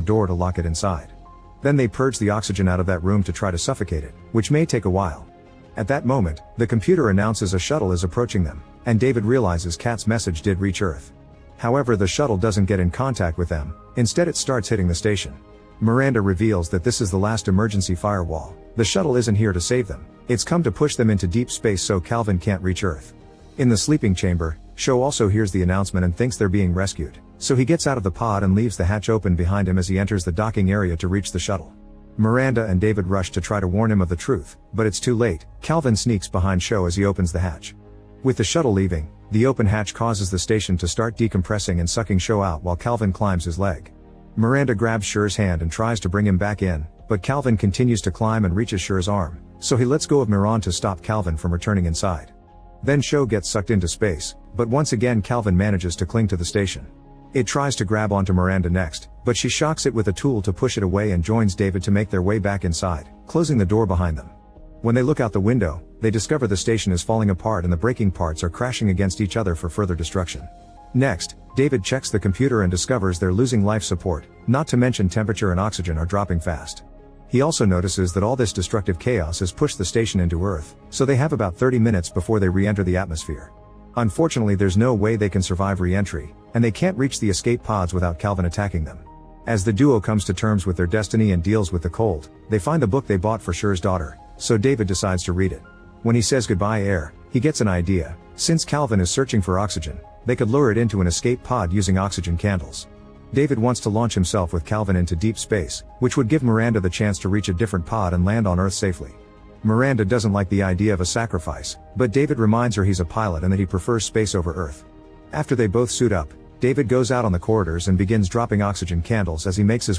the door to lock it inside. Then they purge the oxygen out of that room to try to suffocate it, which may take a while. At that moment, the computer announces a shuttle is approaching them, and David realizes Kat's message did reach Earth. However, the shuttle doesn't get in contact with them, instead it starts hitting the station. Miranda reveals that this is the last emergency firewall. The shuttle isn't here to save them, it's come to push them into deep space so Calvin can't reach Earth. In the sleeping chamber, Sho also hears the announcement and thinks they're being rescued, so he gets out of the pod and leaves the hatch open behind him as he enters the docking area to reach the shuttle. Miranda and David rush to try to warn him of the truth, but it's too late. Calvin sneaks behind Sho as he opens the hatch. With the shuttle leaving, the open hatch causes the station to start decompressing and sucking Sho out while Calvin climbs his leg. Miranda grabs Sher's hand and tries to bring him back in, but Calvin continues to climb and reaches Sher's arm, so he lets go of Miran to stop Calvin from returning inside. Then Sho gets sucked into space, but once again Calvin manages to cling to the station. It tries to grab onto Miranda next, but she shocks it with a tool to push it away and joins David to make their way back inside, closing the door behind them. When they look out the window, they discover the station is falling apart and the breaking parts are crashing against each other for further destruction. Next, David checks the computer and discovers they're losing life support, not to mention temperature and oxygen are dropping fast. He also notices that all this destructive chaos has pushed the station into Earth, so they have about 30 minutes before they re-enter the atmosphere. Unfortunately, there's no way they can survive re-entry, and they can't reach the escape pods without Calvin attacking them. As the duo comes to terms with their destiny and deals with the cold, they find the book they bought for Sher's daughter, so David decides to read it. When he says goodbye Air, he gets an idea. Since Calvin is searching for oxygen, they could lure it into an escape pod using oxygen candles. David wants to launch himself with Calvin into deep space, which would give Miranda the chance to reach a different pod and land on Earth safely. Miranda doesn't like the idea of a sacrifice, but David reminds her he's a pilot and that he prefers space over Earth. After they both suit up, David goes out on the corridors and begins dropping oxygen candles as he makes his